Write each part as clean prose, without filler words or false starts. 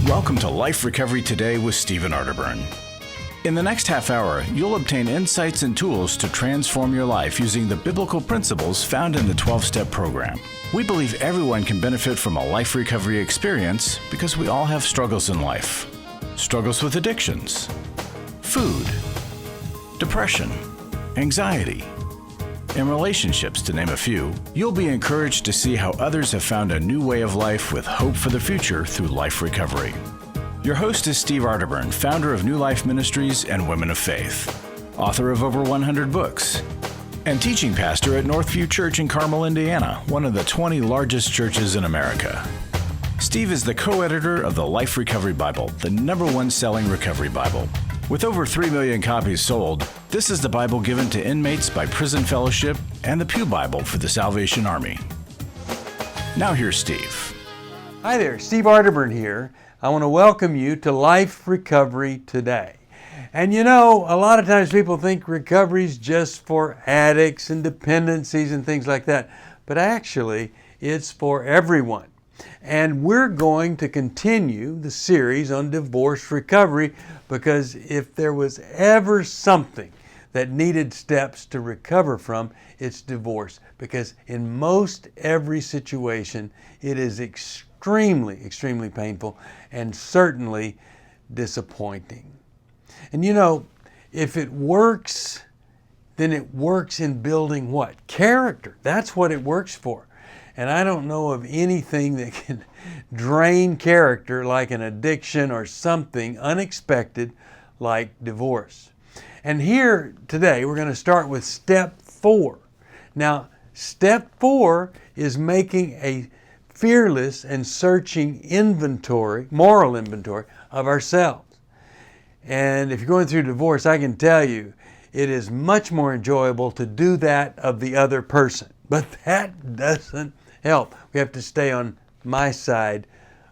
Welcome to Life Recovery Today with Stephen Arterburn. In the next half hour, you'll obtain insights and tools to transform your life using the biblical principles found in the 12-step program. We believe everyone can benefit from a life recovery experience because we all have struggles in life. Struggles with addictions, food, depression, anxiety, and relationships, to name a few. You'll be encouraged to see how others have found a new way of life with hope for the future through life recovery. Your host is Steve Arterburn, founder of New Life Ministries and Women of Faith, author of over 100 books, and teaching pastor at Northview Church in Carmel, Indiana, one of the 20 largest churches in America. Steve is the co-editor of the Life Recovery Bible, the #1 selling recovery Bible. With over 3 million copies sold, this is the Bible given to inmates by Prison Fellowship and the Pew Bible for the Salvation Army. Now here's Steve. Hi there, Steve Arterburn here. I want to welcome you to Life Recovery Today. And you know, a lot of times people think recovery is just for addicts and dependencies and things like that. But actually, it's for everyone. And we're going to continue the series on divorce recovery because if there was ever something that needed steps to recover from, it's divorce. Because in most every situation, it is extremely, extremely painful and certainly disappointing. And you know, if it works, then it works in building what? Character. That's what it works for. And I don't know of anything that can drain character like an addiction or something unexpected like divorce. And here today, we're going to start with step 4. Now, step 4 is making a fearless and searching inventory, moral inventory of ourselves. And if you're going through divorce, I can tell you, it is much more enjoyable to do that of the other person. But that doesn't help. We have to stay on my side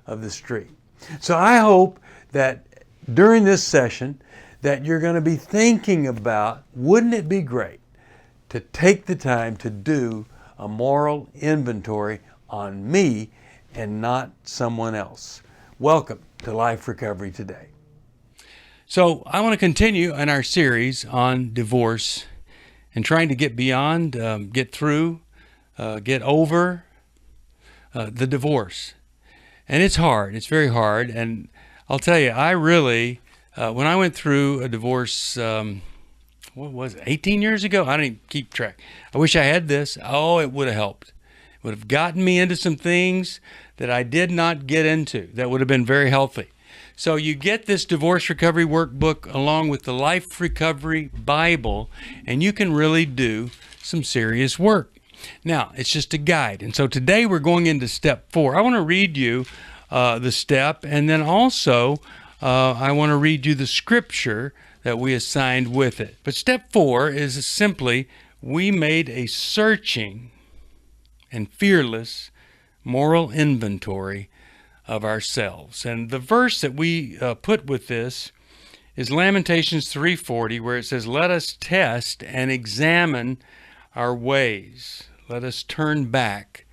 of the street. So I hope that during this session that you're going to be thinking about, wouldn't it be great to take the time to do a moral inventory on me and not someone else? Welcome to Life Recovery Today. So I want to continue in our series on divorce and trying to get beyond, get through, get over the divorce. And it's hard. It's very hard. And I'll tell you, I really, when I went through a divorce, what was it, 18 years ago? I don't even keep track. I wish I had this. Oh, it would have helped. It would have gotten me into some things that I did not get into that would have been very healthy. So you get this divorce recovery workbook along with the Life Recovery Bible, and you can really do some serious work. Now, it's just a guide. And so today we're going into step 4. I want to read you the step, and then also I want to read you the scripture that we assigned with it. But step 4 is simply, we made a searching and fearless moral inventory of ourselves. And the verse that we put with this is Lamentations 3:40, where it says, "Let us test and examine our ways. Let us turn back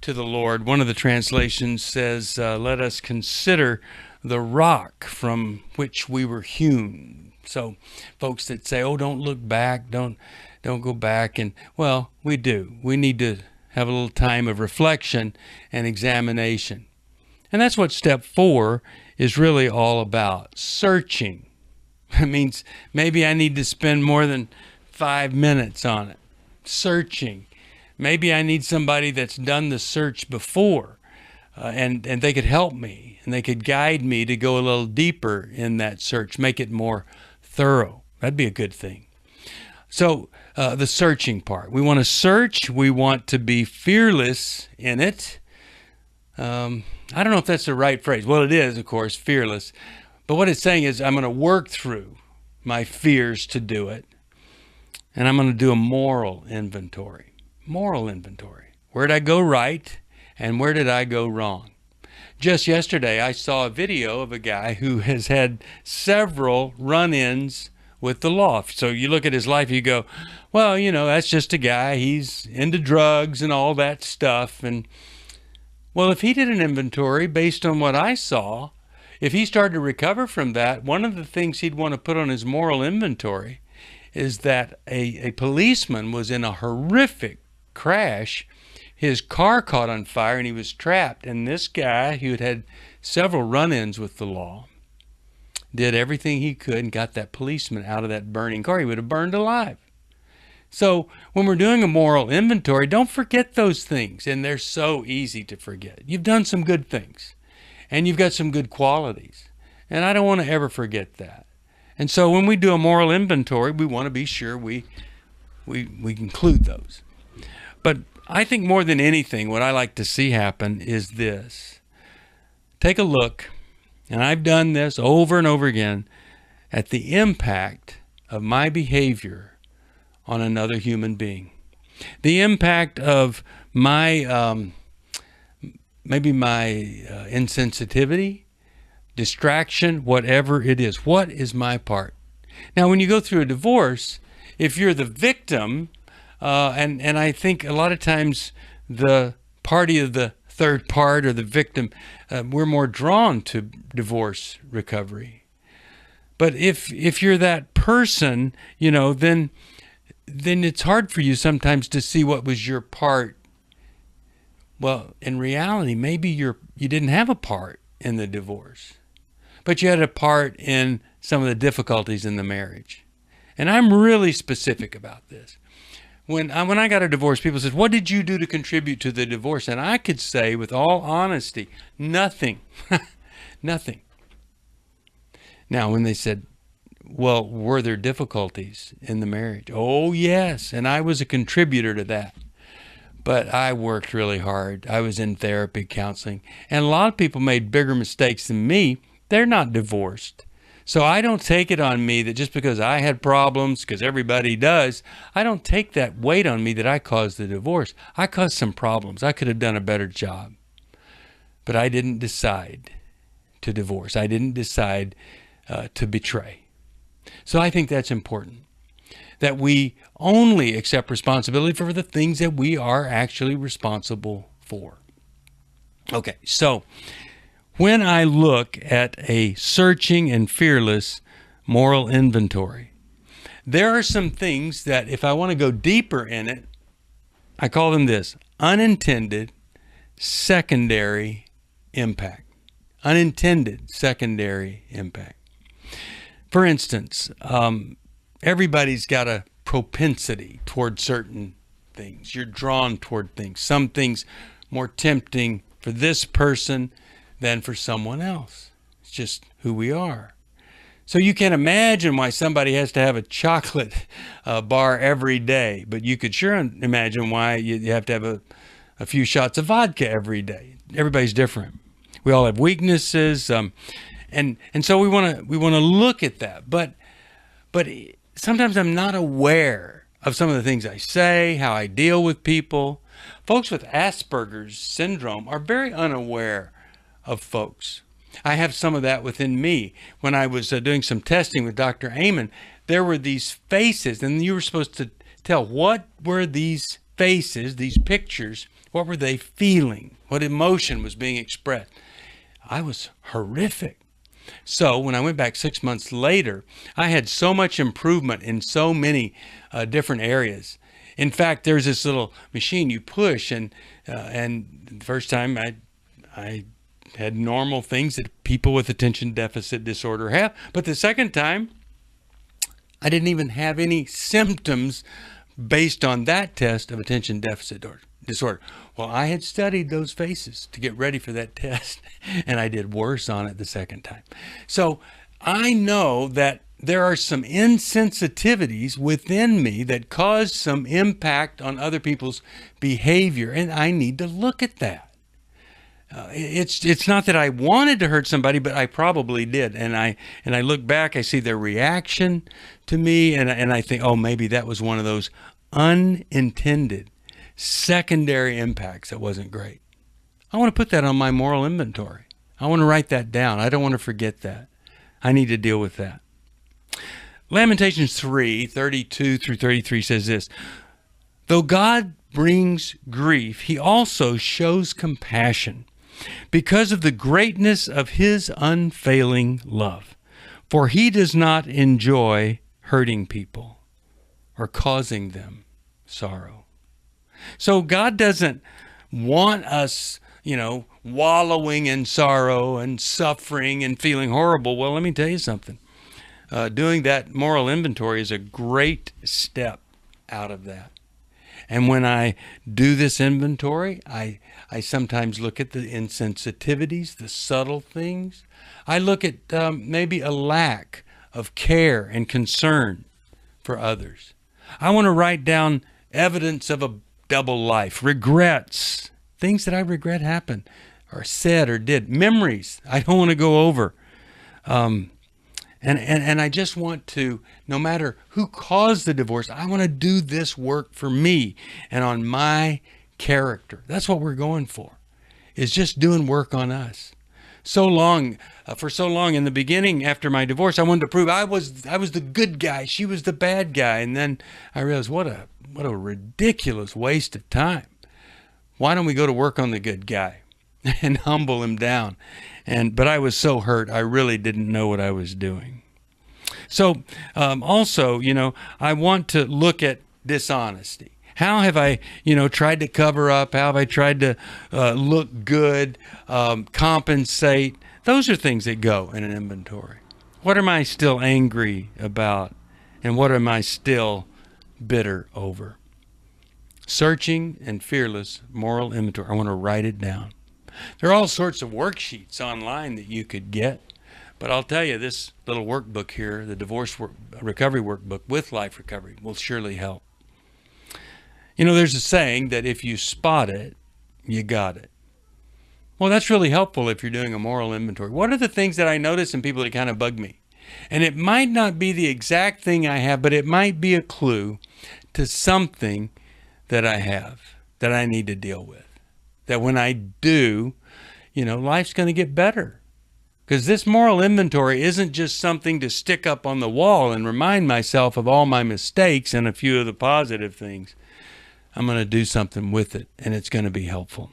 to the Lord." One of the translations says, "Let us consider the rock from which we were hewn." So folks that say, "Oh, don't look back, don't go back," and well, we do. We need to have a little time of reflection and examination. And that's what step 4 is really all about, searching. It means maybe I need to spend more than 5 minutes on it, searching. Maybe I need somebody that's done the search before, and they could help me, and they could guide me to go a little deeper in that search, make it more thorough. That'd be a good thing. So the searching part. We want to search. We want to be fearless in it. I don't know if that's the right phrase. Well, it is, of course, fearless. But what it's saying is I'm going to work through my fears to do it. And I'm going to do a moral inventory. Moral inventory. Where did I go right and where did I go wrong? Just yesterday, I saw a video of a guy who has had several run-ins with the law. So you look at his life, you go, well, you know, that's just a guy. He's into drugs and all that stuff. And well, if he did an inventory based on what I saw, if he started to recover from that, one of the things he'd want to put on his moral inventory is that a policeman was in a horrific crash. His car caught on fire and he was trapped. And this guy, who had had several run-ins with the law, did everything he could and got that policeman out of that burning car. He would have burned alive. So when we're doing a moral inventory, don't forget those things. And they're so easy to forget. You've done some good things and you've got some good qualities. And I don't want to ever forget that. And so when we do a moral inventory, we want to be sure we include those. But I think more than anything, what I like to see happen is this. Take a look, and I've done this over and over again, at the impact of my behavior on another human being. The impact of my, maybe my insensitivity, distraction, whatever it is. What is my part? Now, when you go through a divorce, if you're the victim, and I think a lot of times the party of the third part or the victim, we're more drawn to divorce recovery. But if you're that person, you know, then it's hard for you sometimes to see what was your part. Well, in reality, maybe you didn't have a part in the divorce, but you had a part in some of the difficulties in the marriage. And I'm really specific about this. When I got a divorce, people said, what did you do to contribute to the divorce? And I could say with all honesty, nothing. Nothing. Now, when they said, well, were there difficulties in the marriage? Oh, yes. And I was a contributor to that. But I worked really hard. I was in therapy, counseling. And a lot of people made bigger mistakes than me. They're not divorced. So I don't take it on me that just because I had problems, because everybody does, I don't take that weight on me that I caused the divorce. I caused some problems. I could have done a better job. But I didn't decide to divorce. I didn't decide to betray. So I think that's important, that we only accept responsibility for the things that we are actually responsible for. Okay, so when I look at a searching and fearless moral inventory, there are some things that if I want to go deeper in it, I call them this: unintended secondary impact. Unintended secondary impact. For instance, everybody's got a propensity toward certain things. You're drawn toward things. Some things more tempting for this person than for someone else. It's just who we are. So you can imagine why somebody has to have a chocolate bar every day, but you could sure imagine why you have to have a few shots of vodka every day. Everybody's different. We all have weaknesses, and so we want to look at that. But sometimes I'm not aware of some of the things I say, how I deal with people. Folks with Asperger's syndrome are very unaware of folks. I have some of that within me. When I was doing some testing with Dr. Amen, there were these faces, and you were supposed to tell what were these faces, these pictures, what were they feeling? What emotion was being expressed? I was horrific. So when I went back 6 months later, I had so much improvement in so many different areas. In fact, there's this little machine you push, and the first time I had normal things that people with attention deficit disorder have. But the second time, I didn't even have any symptoms based on that test of attention deficit disorder. Well, I had studied those faces to get ready for that test, and I did worse on it the second time. So I know that there are some insensitivities within me that cause some impact on other people's behavior, and I need to look at that. It's not that I wanted to hurt somebody, but I probably did. And I look back, I see their reaction to me, and I think, oh, maybe that was one of those unintended secondary impacts that wasn't great. I want to put that on my moral inventory. I want to write that down. I don't want to forget that. I need to deal with that. Lamentations 3:32 through 33 says this: though God brings grief, he also shows compassion. because of the greatness of his unfailing love. For he does not enjoy hurting people or causing them sorrow. So God doesn't want us, wallowing in sorrow and suffering and feeling horrible. Well, let me tell you something. Doing that moral inventory is a great step out of that. And when I do this inventory, I sometimes look at the insensitivities, the subtle things. I look at maybe a lack of care and concern for others. I want to write down evidence of a double life, regrets, things that I regret happened or said or did, memories I don't want to go over. And I just want to, no matter who caused the divorce, I want to do this work for me and on my character. That's what we're going for, is just doing work on us. For so long in the beginning after my divorce, I wanted to prove I was the good guy, she was the bad guy. And then I realized what a ridiculous waste of time. Why don't we go to work on the good guy and humble him down? But I was so hurt, I really didn't know what I was doing. So also, I want to look at dishonesty. How have I, tried to cover up? How have I tried to look good, compensate? Those are things that go in an inventory. What am I still angry about? And what am I still bitter over? Searching and fearless moral inventory. I want to write it down. There are all sorts of worksheets online that you could get. But I'll tell you, this little workbook here, the divorce recovery workbook with life recovery, will surely help. There's a saying that if you spot it, you got it. Well, that's really helpful if you're doing a moral inventory. What are the things that I notice in people that kind of bug me? And it might not be the exact thing I have, but it might be a clue to something that I have that I need to deal with. That when I do, life's going to get better. Because this moral inventory isn't just something to stick up on the wall and remind myself of all my mistakes and a few of the positive things. I'm going to do something with it, and it's going to be helpful.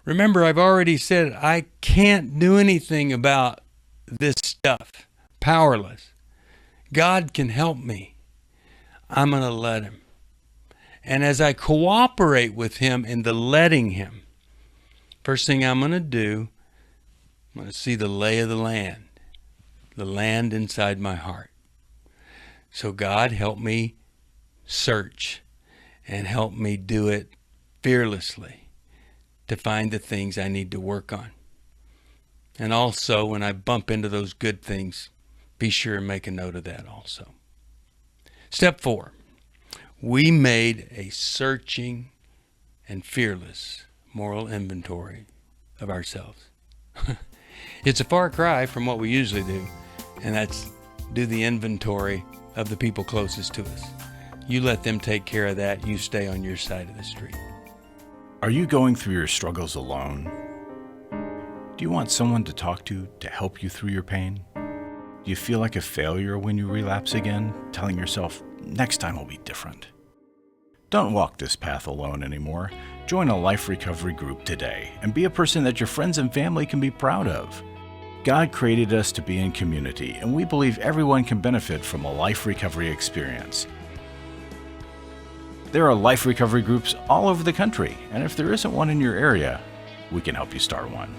Remember, I've already said I can't do anything about this stuff. Powerless. God can help me. I'm going to let him. And as I cooperate with him in the letting him, first thing I'm going to do, I'm going to see the lay of the land inside my heart. So God, help me search and help me do it fearlessly to find the things I need to work on. And also, when I bump into those good things, be sure and make a note of that also. Step 4, we made a searching and fearless moral inventory of ourselves. It's a far cry from what we usually do, and that's do the inventory of the people closest to us. You let them take care of that. You stay on your side of the street. Are you going through your struggles alone? Do you want someone to talk to help you through your pain? Do you feel like a failure when you relapse again, telling yourself, next time will be different? Don't walk this path alone anymore. Join a life recovery group today and be a person that your friends and family can be proud of. God created us to be in community, and we believe everyone can benefit from a life recovery experience. There are life recovery groups all over the country, and if there isn't one in your area, we can help you start one.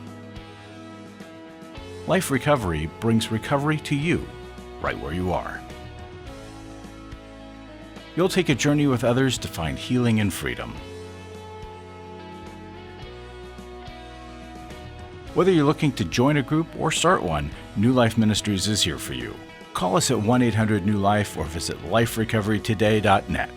Life Recovery brings recovery to you, right where you are. You'll take a journey with others to find healing and freedom. Whether you're looking to join a group or start one, New Life Ministries is here for you. Call us at 1-800-NEW-LIFE or visit liferecoverytoday.net.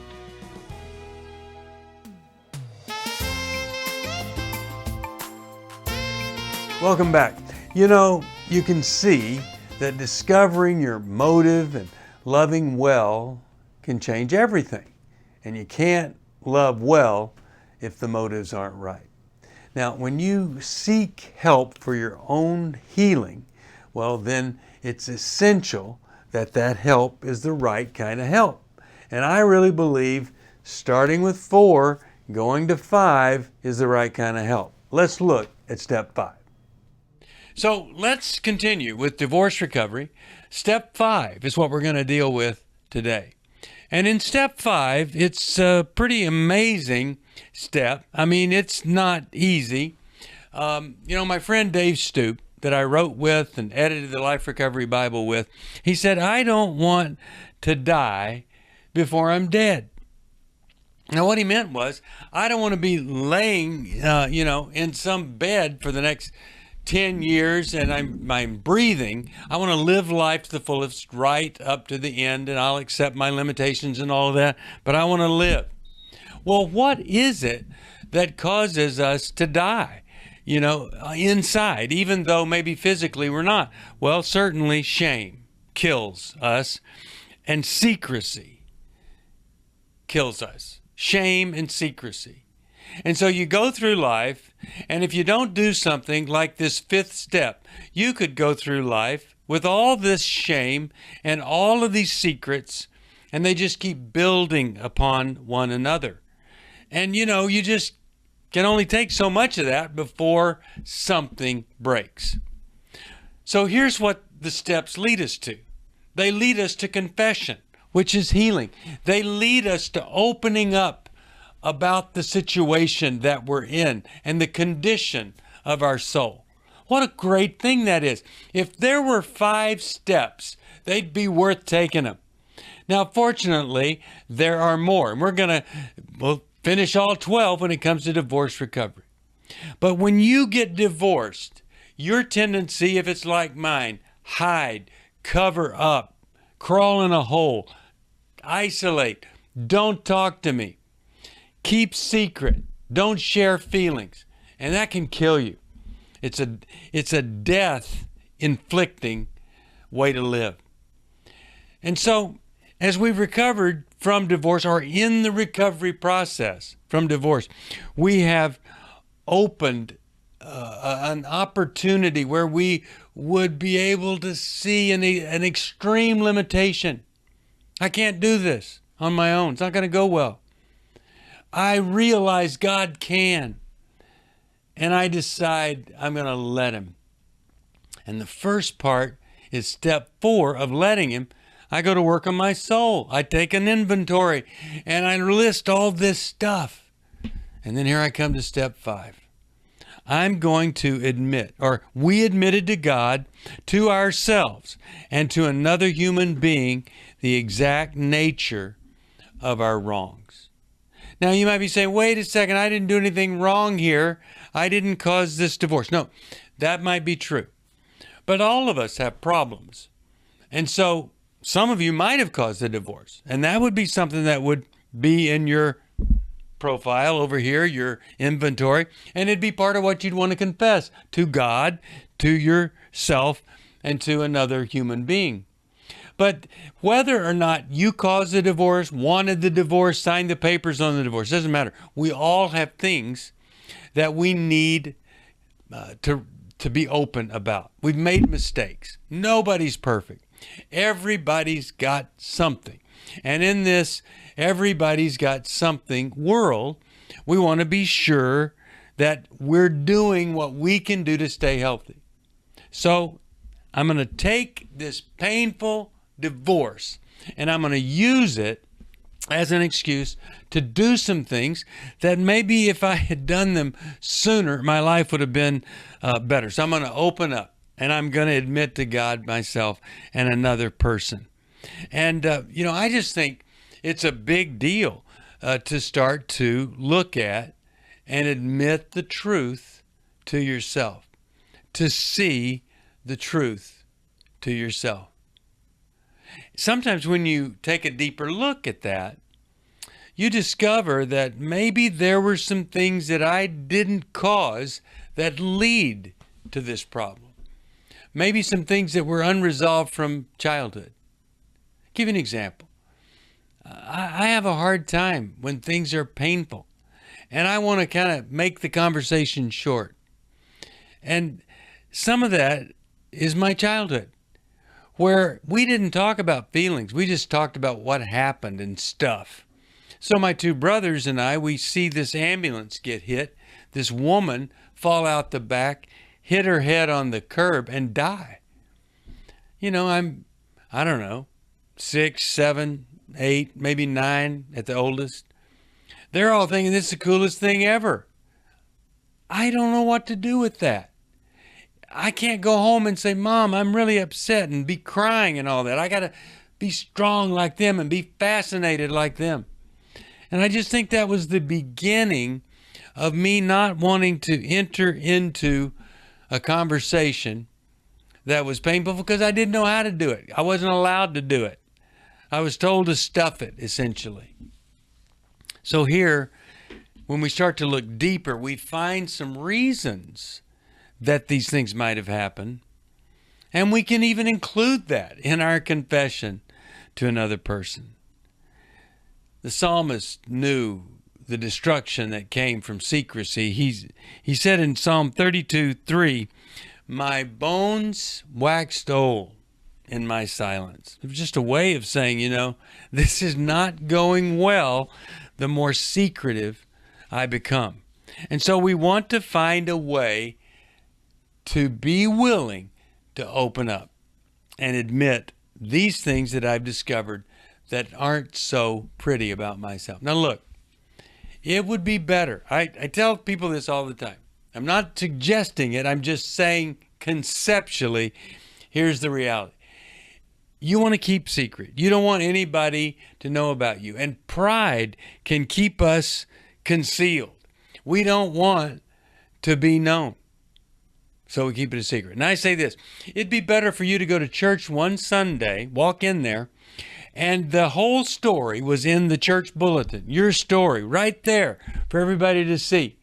Welcome back. You can see that discovering your motive and loving well can change everything. And you can't love well if the motives aren't right. Now, when you seek help for your own healing, well, then it's essential that that help is the right kind of help. And I really believe starting with 4, going to 5 is the right kind of help. Let's look at step 5. So let's continue with divorce recovery. Step 5 is what we're going to deal with today. And in step 5, it's a pretty amazing step. I mean, it's not easy. My friend Dave Stoop, that I wrote with and edited the Life Recovery Bible with, he said, I don't want to die before I'm dead. Now, what he meant was, I don't want to be laying, in some bed for the next 10 years and I'm breathing. I want to live life to the fullest right up to the end, and I'll accept my limitations and all of that, but I want to live. Well, what is it that causes us to die, inside, even though maybe physically we're not? Well, certainly shame kills us, and secrecy kills us. Shame and secrecy. And so you go through life, and if you don't do something like this 5th step, you could go through life with all this shame and all of these secrets, and they just keep building upon one another. And you just can only take so much of that before something breaks. So here's what the steps lead us to. They lead us to confession, which is healing. They lead us to opening up about the situation that we're in and the condition of our soul. What a great thing that is. If there were 5 steps, they'd be worth taking them. Now, fortunately, there are more, and we'll finish all 12 when it comes to divorce recovery. But when you get divorced, your tendency, if it's like mine, hide, cover up, crawl in a hole, isolate, don't talk to me, keep secret, don't share feelings, and that can kill you. It's a death-inflicting way to live. And so, as we've recovered from divorce, or in the recovery process from divorce, we have opened an opportunity where we would be able to see an extreme limitation. I can't do this on my own. It's not going to go well. I realize God can, and I decide I'm going to let him. And the first part is step 4 of letting him. I go to work on my soul. I take an inventory, and I list all this stuff. And then here I come to step 5. I'm going to admit, or we admitted to God, to ourselves, and to another human being, the exact nature of our wrongs. Now, you might be saying, wait a second, I didn't do anything wrong here. I didn't cause this divorce. No, that might be true. But all of us have problems. And so some of you might have caused a divorce. And that would be something that would be in your profile over here, your inventory. And it'd be part of what you'd want to confess to God, to yourself, and to another human being. But whether or not you caused the divorce, wanted the divorce, signed the papers on the divorce, doesn't matter. We all have things that we need to be open about. We've made mistakes. Nobody's perfect. Everybody's got something. And in this everybody's got something world, we want to be sure that we're doing what we can do to stay healthy. So I'm going to take this painful divorce and I'm going to use it as an excuse to do some things that maybe if I had done them sooner, my life would have been better. So I'm going to open up and I'm going to admit to God, myself, and another person. And, I just think it's a big deal to start to look at and admit the truth to yourself, to see the truth to yourself. Sometimes when you take a deeper look at that, you discover that maybe there were some things that I didn't cause that lead to this problem. Maybe some things that were unresolved from childhood. Give you an example. I have a hard time when things are painful, and I want to kind of make the conversation short. And some of that is my childhood, where we didn't talk about feelings. We just talked about what happened and stuff. So my 2 brothers and I, we see this ambulance get hit. This woman fall out the back, hit her head on the curb, and die. You know, I don't know, 6, 7, 8, maybe 9 at the oldest. They're all thinking this is the coolest thing ever. I don't know what to do with that. I can't go home and say, Mom, I'm really upset, and be crying and all that. I got to be strong like them and be fascinated like them. And I just think that was the beginning of me not wanting to enter into a conversation that was painful because I didn't know how to do it. I wasn't allowed to do it. I was told to stuff it, essentially. So here, when we start to look deeper, we find some reasons that these things might have happened. And we can even include that in our confession to another person. The psalmist knew the destruction that came from secrecy. He said in Psalm 32:3, my bones waxed old in my silence. It was just a way of saying, you know, this is not going well the more secretive I become. And so we want to find a way to be willing to open up and admit these things that I've discovered that aren't so pretty about myself. Now look, it would be better. I tell people this all the time. I'm not suggesting it. I'm just saying conceptually, here's the reality. You want to keep secret. You don't want anybody to know about you. And pride can keep us concealed. We don't want to be known. So we keep it a secret. And I say this, it'd be better for you to go to church one Sunday, walk in there, and the whole story was in the church bulletin. Your story right there for everybody to see.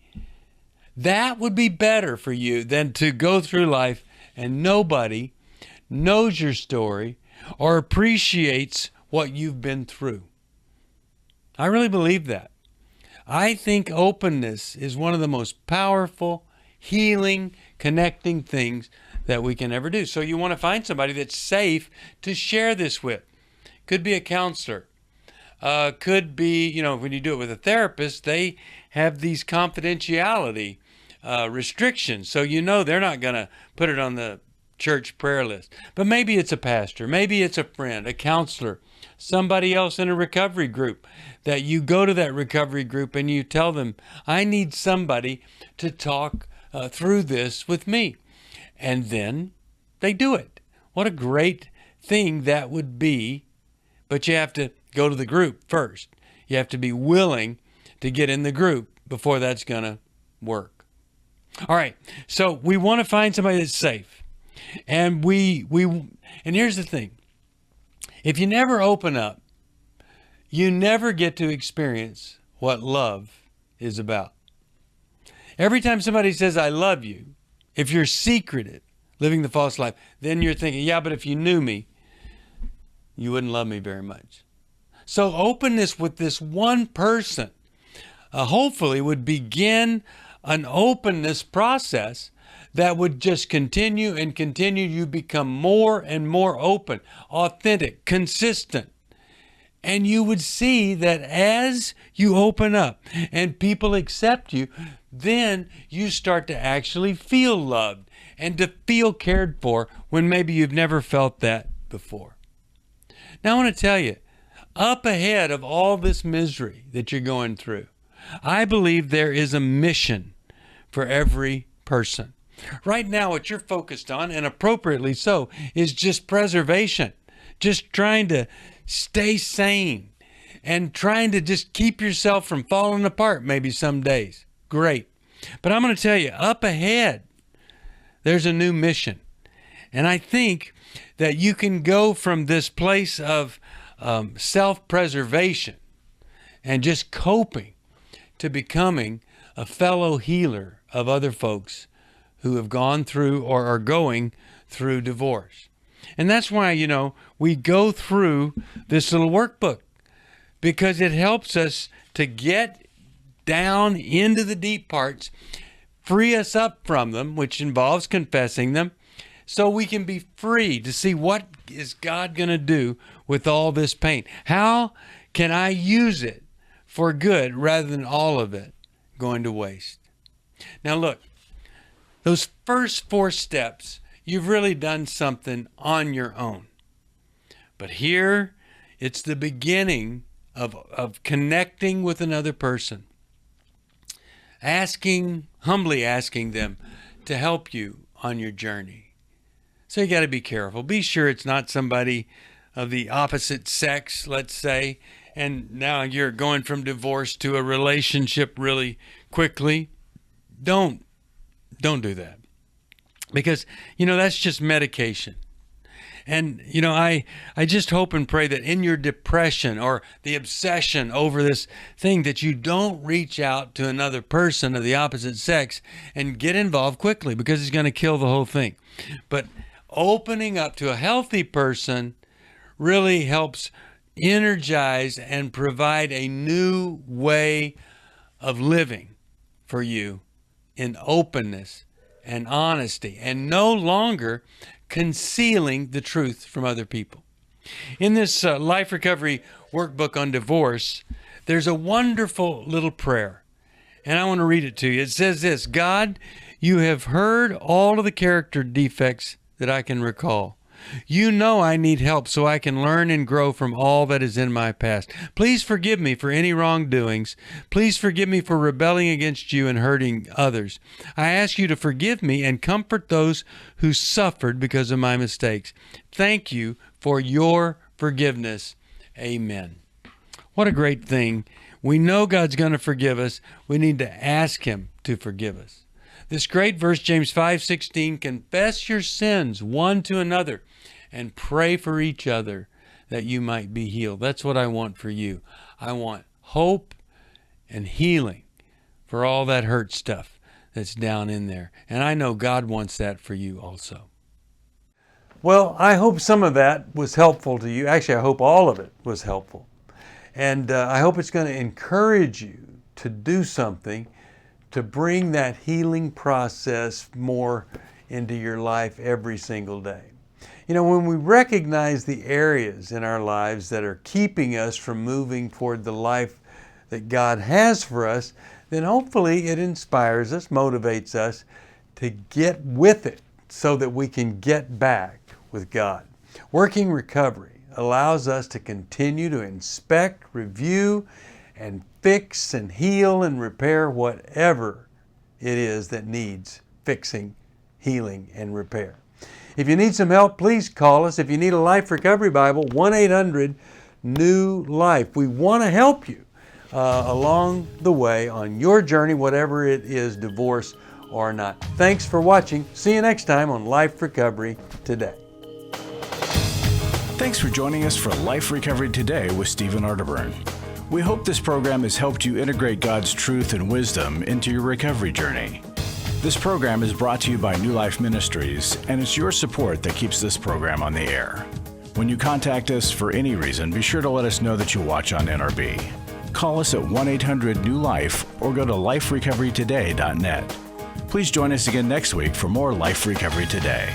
That would be better for you than to go through life and nobody knows your story or appreciates what you've been through. I really believe that. I think openness is one of the most powerful, healing, connecting things that we can ever do. So you want to find somebody that's safe to share this with. Could be a counselor. Could be, you know, when you do it with a therapist, they have these confidentiality restrictions. So you know they're not going to put it on the church prayer list. But maybe it's a pastor. Maybe it's a friend, a counselor, somebody else in a recovery group that you go to that recovery group and you tell them, I need somebody to talk through this with me. And then they do it. What a great thing that would be. But you have to go to the group first. You have to be willing to get in the group before that's going to work. All right. So we want to find somebody that's safe. And and here's the thing. If you never open up, you never get to experience what love is about. Every time somebody says, I love you, if you're secretive, living the false life, then you're thinking, yeah, but if you knew me, you wouldn't love me very much. So openness with this one person, hopefully would begin an openness process that would just continue and continue. You become more and more open, authentic, consistent. And you would see that as you open up and people accept you, then you start to actually feel loved and to feel cared for when maybe you've never felt that before. Now I want to tell you, up ahead of all this misery that you're going through, I believe there is a mission for every person. Right now, what you're focused on, and appropriately so, is just preservation, just trying to stay sane and trying to just keep yourself from falling apart maybe some days. Great. But I'm going to tell you, up ahead, there's a new mission. And I think that you can go from this place of self-preservation and just coping to becoming a fellow healer of other folks who have gone through or are going through divorce. And that's why, you know, we go through this little workbook, because it helps us to get down into the deep parts, free us up from them, which involves confessing them, so we can be free to see what is God going to do with all this pain. How can I use it for good rather than all of it going to waste? Now look, Those first 4 steps, you've really done something on your own. But here, it's the beginning of connecting with another person. Humbly asking them to help you on your journey. So you got to be careful. Be sure it's not somebody of the opposite sex, let's say, and now you're going from divorce to a relationship really quickly. Don't do that. Because, that's just medication. And, I just hope and pray that in your depression or the obsession over this thing that you don't reach out to another person of the opposite sex and get involved quickly, because it's going to kill the whole thing. But opening up to a healthy person really helps energize and provide a new way of living for you in openness and honesty, and no longer concealing the truth from other people. In this Life Recovery workbook on divorce, there's a wonderful little prayer, and I want to read it to you. It says this: God, you have heard all of the character defects that I can recall. You know I need help so I can learn and grow from all that is in my past. Please forgive me for any wrongdoings. Please forgive me for rebelling against you and hurting others. I ask you to forgive me and comfort those who suffered because of my mistakes. Thank you for your forgiveness. Amen. What a great thing. We know God's going to forgive us. We need to ask Him to forgive us. This great verse, James 5:16, confess your sins one to another and pray for each other that you might be healed. That's what I want for you. I want hope and healing for all that hurt stuff that's down in there. And I know God wants that for you also. Well, I hope some of that was helpful to you. Actually, I hope all of it was helpful. And I hope it's going to encourage you to do something to bring that healing process more into your life every single day. When we recognize the areas in our lives that are keeping us from moving toward the life that God has for us, then hopefully it inspires us, motivates us to get with it so that we can get back with God. Working recovery allows us to continue to inspect, review, and fix and heal and repair whatever it is that needs fixing, healing, and repair. If you need some help, please call us. If you need a Life Recovery Bible, 1-800-NEW-LIFE. We want to help you along the way on your journey, whatever it is, divorce or not. Thanks for watching. See you next time on Life Recovery Today. Thanks for joining us for Life Recovery Today with Stephen Arterburn. We hope this program has helped you integrate God's truth and wisdom into your recovery journey. This program is brought to you by New Life Ministries, and it's your support that keeps this program on the air. When you contact us for any reason, be sure to let us know that you watch on NRB. Call us at 1-800-NEW-LIFE or go to liferecoverytoday.net. Please join us again next week for more Life Recovery Today.